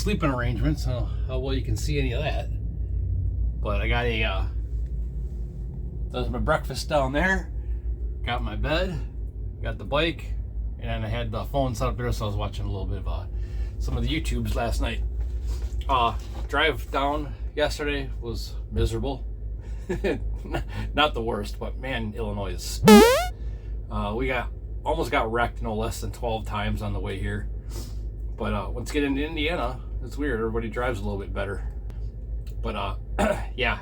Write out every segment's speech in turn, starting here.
sleeping arrangements. I don't know how well you can see any of that. But I got there's my breakfast down there. Got my bed. Got the bike. And I had the phone set up there, so I was watching a little bit of some of the YouTubes last night. Drive down yesterday was miserable. Not the worst, but man, Illinois is. We almost got wrecked no less than 12 times on the way here. But once you get into Indiana, it's weird. Everybody drives a little bit better. But yeah,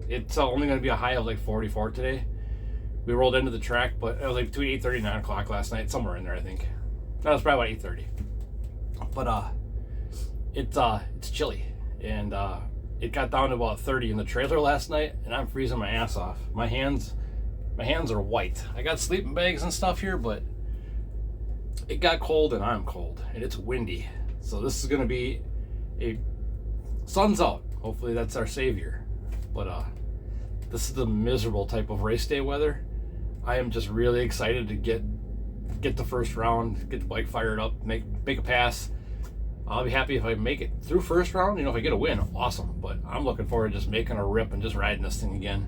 it's only going to be a high of like 44 today. We rolled into the track, but it was like between 8:30 and 9 o'clock last night, somewhere in there, I think. That was probably about 8:30. But it's chilly, and it got down to about 30 in the trailer last night, and I'm freezing my ass off. My hands are white. I got sleeping bags and stuff here, but it got cold and I'm cold, and it's windy. So this is gonna be sun's out. Hopefully that's our savior. But this is the miserable type of race day weather. I am just really excited to get the first round, get the bike fired up, make a pass. I'll be happy if I make it through first round. You know, if I get a win, awesome. But I'm looking forward to just making a rip and just riding this thing again,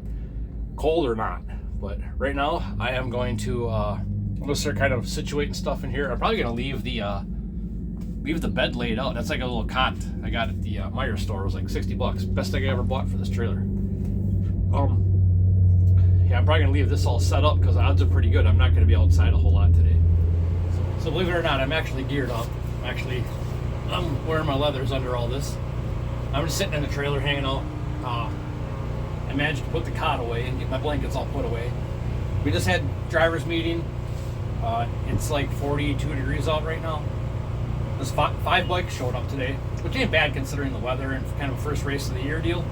cold or not. But right now, I am going to I'm gonna start kind of situating stuff in here. I'm probably gonna leave the bed laid out. That's like a little cot I got at the Meijer store. It was like $60. Best thing I ever bought for this trailer. Yeah, I'm probably gonna leave this all set up because the odds are pretty good. I'm not gonna be outside a whole lot today. So believe it or not, I'm actually geared up. I'm wearing my leathers under all this. I'm just sitting in the trailer hanging out. I managed to put the cot away and get my blankets all put away. We just had driver's meeting. It's like 42 degrees out right now. There's five bikes showed up today, which ain't bad considering the weather and kind of a first race of the year deal.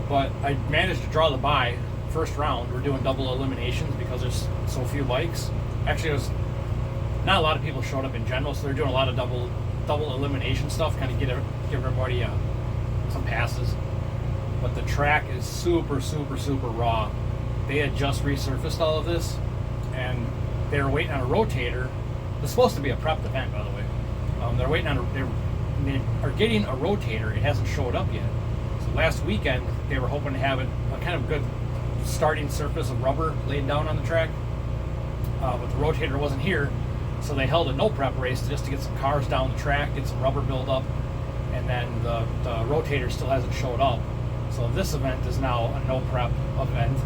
But I managed to draw the bye first round. We're doing double eliminations because there's so few bikes. Actually, there's not a lot of people showed up in general, so they're doing a lot of double elimination stuff, kind of give everybody some passes. But the track is super raw. They had just resurfaced all of this, and they were waiting on a rotator. It's supposed to be a prepped event, by the way. They're waiting on they are getting a rotator. It hasn't showed up yet. So last weekend they were hoping to have a kind of good starting surface of rubber laid down on the track, but the rotator wasn't here. So they held a no prep race just to get some cars down the track, get some rubber build up, and then the rotator still hasn't showed up. So this event is now a no prep event,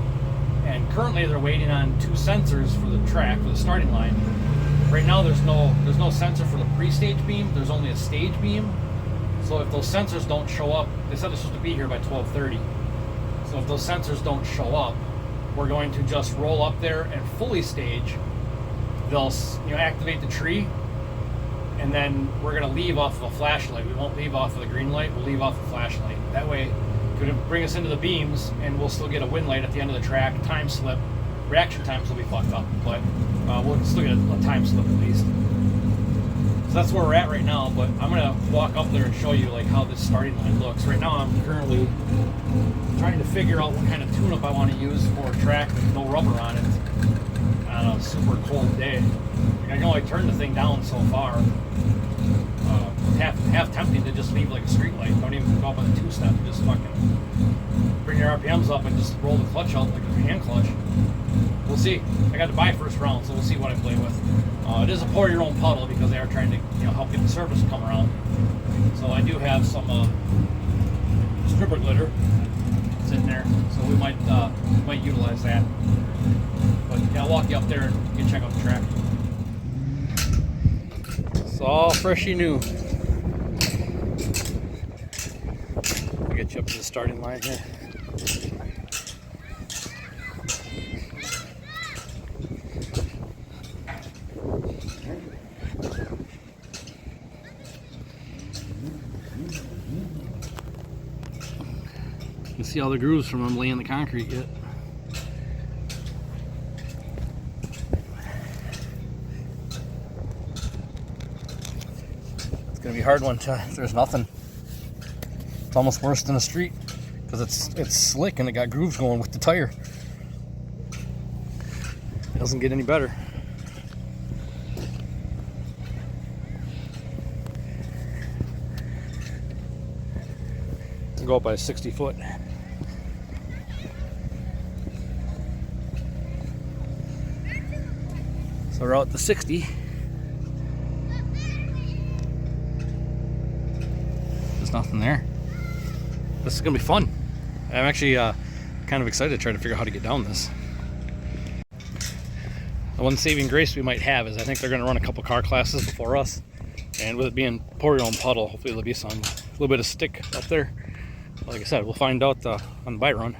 and currently they're waiting on 2 sensors for the track, for the starting line. Right now there's no sensor for the pre-stage beam. There's only a stage beam. So if those sensors don't show up, they said they're supposed to be here by 12:30. So if those sensors don't show up, we're going to just roll up there and fully stage. They'll activate the tree, and then we're going to leave off of a flashlight. We won't leave off of the green light. We'll leave off the flashlight. That way, it's going to bring us into the beams, and we'll still get a win light at the end of the track. Time slip. Reaction times will be fucked up, but we'll still get a time slip at least. So that's where we're at right now. But I'm going to walk up there and show you like how this starting line looks. Right now, I'm currently trying to figure out what kind of tune-up I want to use for a track with no rubber on it on a super cold day. I can only turn the thing down so far. Half tempting to just leave like a street light. Don't even go up on the 2-step. Just fucking bring your RPMs up and just roll the clutch out like a hand clutch. We'll see. I got to buy first round, so we'll see what I play with. It is a pour your own puddle because they are trying to help get the surface to come around. So I do have some stripper glitter sitting there, so we might utilize that. But yeah, I'll walk you up there and you can check out the track. It's all freshy new. I'll get you up to the starting line here. You can see all the grooves from them laying the concrete yet. It's gonna be a hard one if there's nothing. It's almost worse than a street because it's slick and it got grooves going with the tire. It doesn't get any better. go up by 60 foot. So we're out to 60. There's nothing there. This is gonna be fun. I'm actually kind of excited to try to figure out how to get down this. The one saving grace we might have is I think they're gonna run a couple car classes before us. And with it being pour your own puddle, hopefully there'll be some little bit of stick up there. Like I said, we'll find out on the bite run.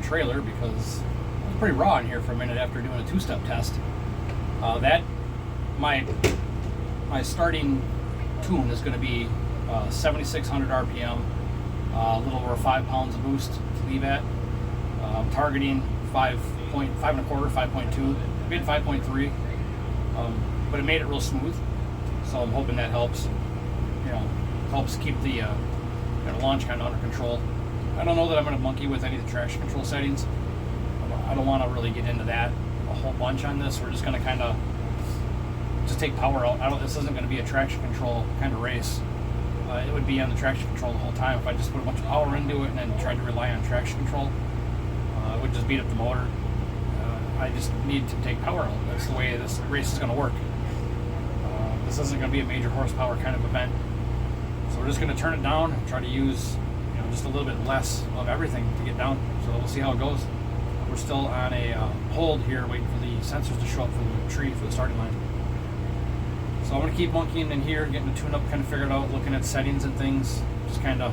Trailer because it was pretty raw in here for a minute after doing a two-step test. My starting tune is going to be 7,600 RPM, a little over 5 pounds of boost to leave at. I'm targeting 5.1 and a quarter, 5.2, maybe 5.3, but it made it real smooth. So I'm hoping that helps. Helps keep the launch kind of under control. I don't know that I'm going to monkey with any of the traction control settings. I don't want to really get into that a whole bunch on this. We're just going to kind of just take power out. This isn't going to be a traction control kind of race. It would be on the traction control the whole time. If I just put a bunch of power into it and then tried to rely on traction control, it would just beat up the motor. I just need to take power out. That's the way this race is going to work. This isn't going to be a major horsepower kind of event. So we're just going to turn it down and try to use just a little bit less of everything to get down. So we'll see how it goes. We're still on a hold here, waiting for the sensors to show up for the tree for the starting line. So I'm going to keep monkeying in here, getting the tune-up kind of figured out, looking at settings and things. Just kind of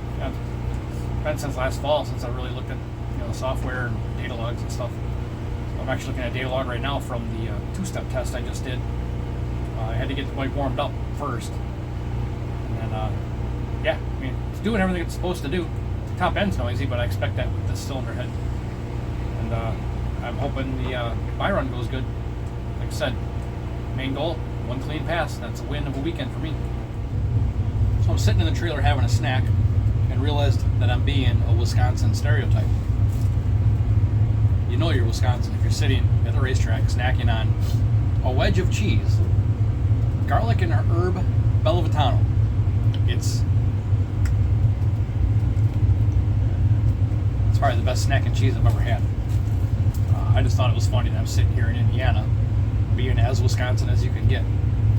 been since last fall since I really looked at the software and data logs and stuff. So I'm actually looking at data log right now from the two-step test I just did. I had to get the bike warmed up first, and then it's doing everything it's supposed to do. Top end's noisy, but I expect that with this cylinder head. And I'm hoping the buy run goes good. Like I said, main goal, one clean pass. That's a win of a weekend for me. So I'm sitting in the trailer having a snack and realized that I'm being a Wisconsin stereotype. You know you're Wisconsin if you're sitting at the racetrack snacking on a wedge of cheese, garlic and herb Bellavitano. It's probably the best snack and cheese I've ever had. I just thought it was funny that I'm sitting here in Indiana being as Wisconsin as you can get.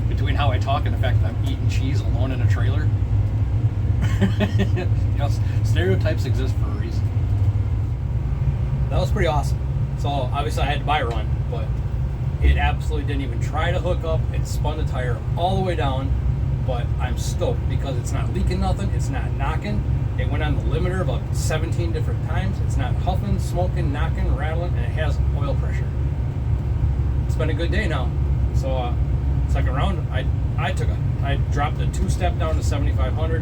Between how I talk and the fact that I'm eating cheese alone in a trailer. Stereotypes exist for a reason. That was pretty awesome. So obviously I had to buy a run, but it absolutely didn't even try to hook up. It spun the tire all the way down, but I'm stoked because it's not leaking nothing, it's not knocking. It went on the limiter about 17 different times. It's not huffing, smoking, knocking, rattling, and it has oil pressure. It's been a good day now. So second round, I dropped a two-step down to 7,500.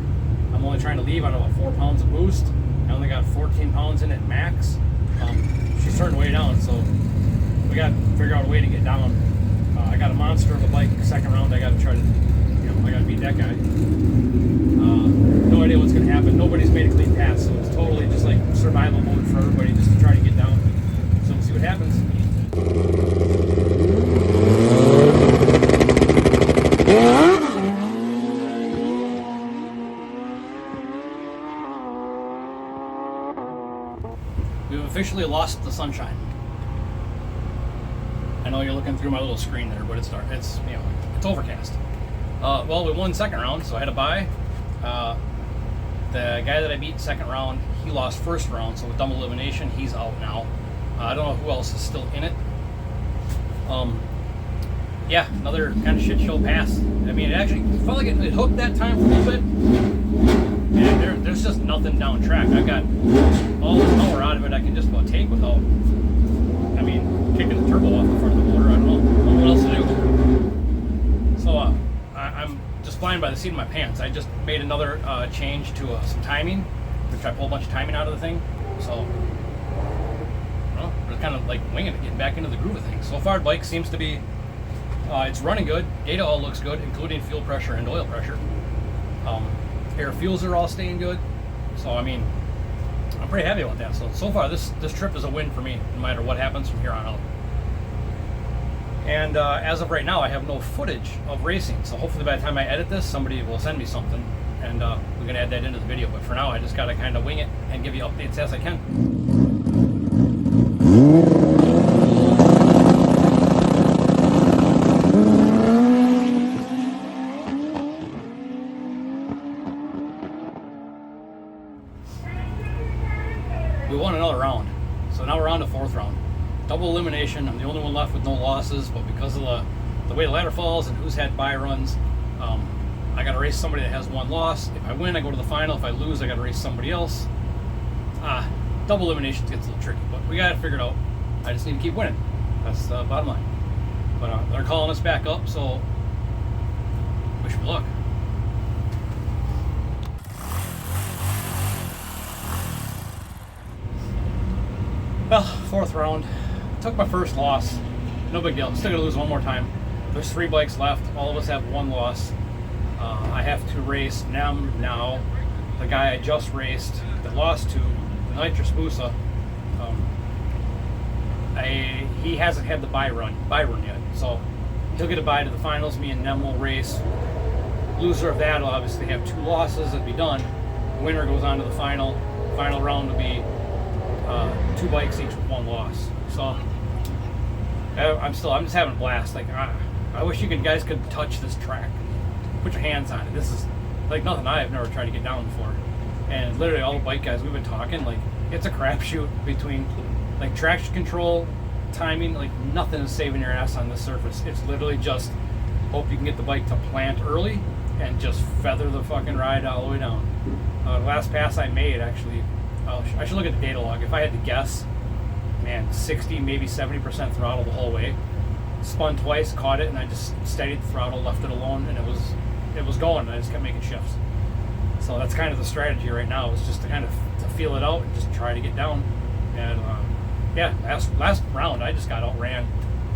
I'm only trying to leave on about 4 pounds of boost. I only got 14 pounds in it max. She's turned way down, so we got to figure out a way to get down. I got a monster of a bike. Second round, I got to try to, I got to beat that guy. No idea what's going to happen. Nobody's made a clean pass, so it's totally just like survival mode for everybody just to try to get down. So we'll see what happens. We've officially lost the sunshine. I know you're looking through my little screen there, but it's dark. It's overcast. Well, we won second round, so I had to buy. The guy that I beat second round, he lost first round, so with double elimination, he's out now. I don't know who else is still in it. Another kind of shit show pass. I mean, it actually felt like it hooked that time for a little bit. And there's just nothing down track. I've got all the power out of it I can just about take without, kicking the turbo off the front of the seat of my pants. I just made another change to some timing, which I pulled a bunch of timing out of the thing. So, well, we're kind of like winging it, getting back into the groove of things. So far, the bike seems to be, it's running good. Data all looks good, including fuel pressure and oil pressure. Air fuels are all staying good. So, I mean, I'm pretty happy about that. So far, this trip is a win for me, no matter what happens from here on out. And as of right now, I have no footage of racing. So hopefully by the time I edit this, somebody will send me something, and we can add that into the video. But for now, I just got to kind of wing it and give you updates as I can. We won another round, so now we're on the 4th round. Double elimination. I'm the only one left with no losses, but because of the way the ladder falls and who's had bye runs, I got to race somebody that has 1 loss. If I win, I go to the final. If I lose, I got to race somebody else. Double elimination gets a little tricky, but we got it figured out. I just need to keep winning. That's the bottom line. But they're calling us back up, so wish me luck. Well, 4th round. Took my first loss. No big deal. Still gonna lose one more time. There's 3 bikes left. All of us have 1 loss. I have to race Nem now. The guy I just raced, that lost to, the Nitrous Busa. He hasn't had the bye run yet, so he'll get a bye to the finals. Me and Nem will race. Loser of that will obviously have 2 losses and be done. The winner goes on to the final. Final round will be 2 bikes each with 1 loss. So I'm just having a blast. Like I wish you guys could touch this track, put your hands on it. This is like nothing I've never tried to get down before. And literally all the bike guys we've been talking, like it's a crapshoot between like traction control, timing. Like nothing is saving your ass on this surface. It's literally just hope you can get the bike to plant early and just feather the fucking ride all the way down. The last pass I made, actually, I should look at the data log. If I had to guess, man, 60, maybe 70% throttle the whole way. Spun twice, caught it, and I just steadied the throttle, left it alone, and it was going. And I just kept making shifts. So that's kind of the strategy right now, is just to kind of to feel it out and just try to get down. And yeah, last round I just got outran.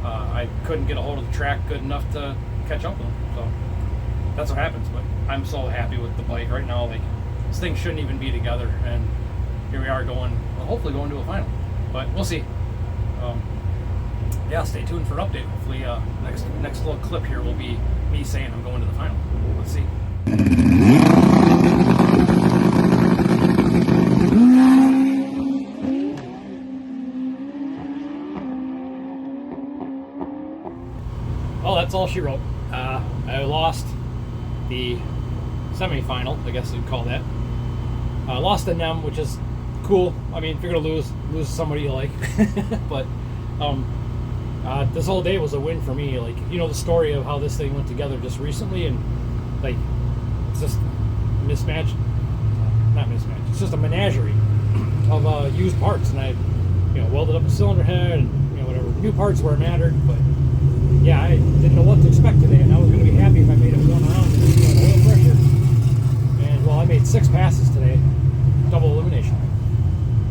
I couldn't get a hold of the track good enough to catch up with them. So that's what happens. But I'm so happy with the bike right now. Like this thing shouldn't even be together, and here we are hopefully going to a final. But we'll see. Yeah, stay tuned for an update. Hopefully, next little clip here will be me saying I'm going to the final. Let's see. Well, that's all she wrote. I lost the semi-final, I guess you'd call that. Lost the Nem, which is cool. I mean, if you're gonna lose somebody you like. But this whole day was a win for me. Like, you know the story of how this thing went together just recently, and like it's just not mismatched. It's just a menagerie of used parts, and I welded up a cylinder head and whatever new parts where it mattered. But yeah, I didn't know what to expect today, and I was gonna be happy if I made it 1 round with oil pressure. And well, I made 6 passes today, double elimination.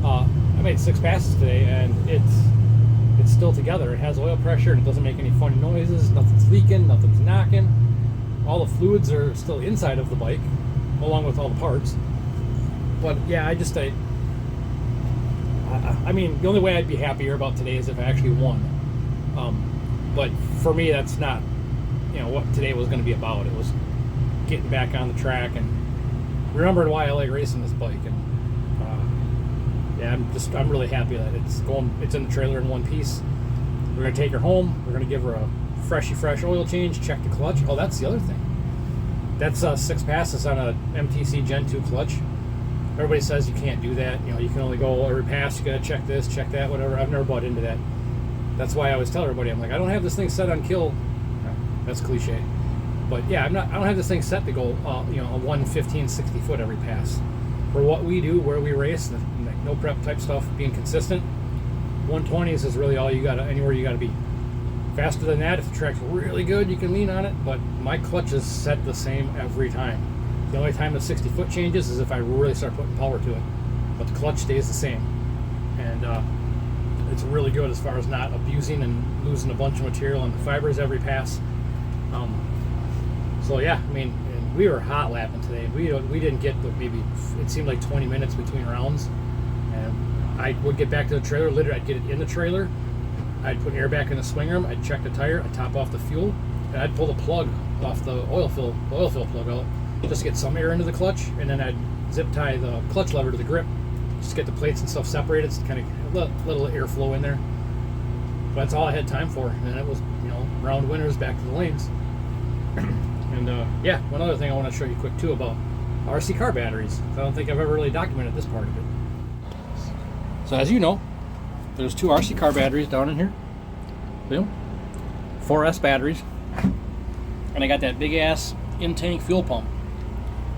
I made 6 passes today, and it's still together. It has oil pressure, and it doesn't make any funny noises. Nothing's leaking, nothing's knocking. All the fluids are still inside of the bike, along with all the parts. But yeah, I mean, the only way I'd be happier about today is if I actually won. But for me, that's not what today was going to be about. It was getting back on the track and remembering why I like racing this bike. And yeah, I'm really happy that it's in the trailer in one piece. We're gonna take her home. We're gonna give her a fresh oil change, check the clutch. Oh, that's the other thing. That's 6 passes on a MTC Gen 2 clutch. Everybody says you can't do that. You can only go every pass. You gotta check this, check that, whatever. I've never bought into that. That's why I always tell everybody, I'm like, I don't have this thing set on kill. That's cliche. But yeah, I don't have this thing set to go, a 115, 60 foot every pass. For what we do, where we race, like no prep type stuff, being consistent, 120s is really all you gotta, anywhere you gotta be. Faster than that, if the track's really good, you can lean on it, but my clutch is set the same every time. The only time the 60 foot changes is if I really start putting power to it, but the clutch stays the same. And it's really good as far as not abusing and losing a bunch of material on the fibers every pass. So yeah, I mean, and we were hot lapping today. We didn't get but maybe, it seemed like 20 minutes between rounds, and I would get back to the trailer. Literally, I'd get it in the trailer, I'd put air back in the swing arm, I'd check the tire, I'd top off the fuel, and I'd pull the plug off the oil fill plug out, just to get some air into the clutch, and then I'd zip tie the clutch lever to the grip, just to get the plates and stuff separated, so kind of little airflow in there. But that's all I had time for, and then it was, you know, round winners back to the lanes. And yeah, one other thing I want to show you quick too about RC car batteries. I don't think I've ever really documented this part of it. So as you know, there's 2 RC car batteries down in here. See them? 4S batteries. And I got that big ass in-tank fuel pump.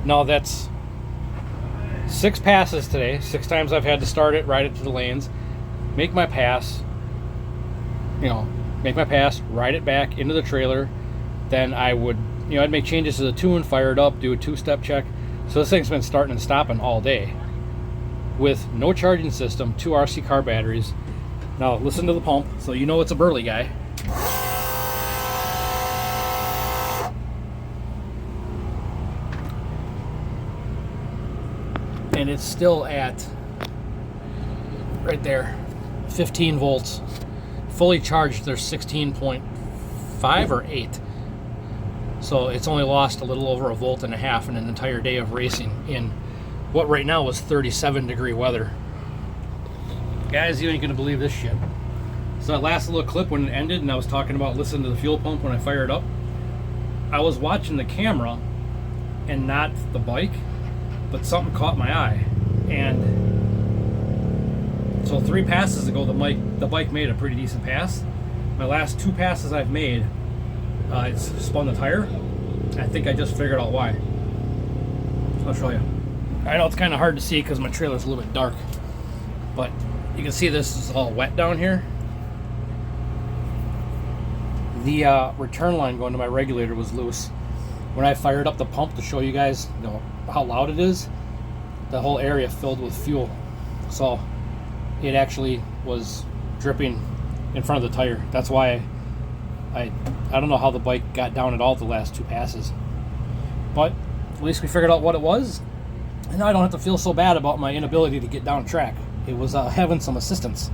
Now that's 6 passes today. 6 times I've had to start it, ride it to the lanes, make my pass, ride it back into the trailer. Then I would, I'd make changes to the tune, fire it up, do a 2-step check. So this thing's been starting and stopping all day with no charging system, 2 RC car batteries. Now listen to the pump, so you know it's a burly guy. And it's still at, right there, 15 volts. Fully charged, there's 16.5 or 8. So it's only lost a little over 1.5 volts in an entire day of racing in what right now was 37-degree weather. Guys, you ain't gonna believe this shit. So that last little clip when it ended and I was talking about listening to the fuel pump when I fired up, I was watching the camera and not the bike, but something caught my eye. And so 3 passes ago, the bike made a pretty decent pass. My last 2 passes I've made, it's spun the tire. I think I just figured out why. So I'll show you. I know it's kind of hard to see because my trailer's a little bit dark, but you can see this is all wet down here. The return line going to my regulator was loose. When I fired up the pump to show you guys, how loud it is, the whole area filled with fuel. So it actually was dripping in front of the tire. That's why I don't know how the bike got down at all the last 2 passes. But at least we figured out what it was. And now I don't have to feel so bad about my inability to get down track. It was having some assistance.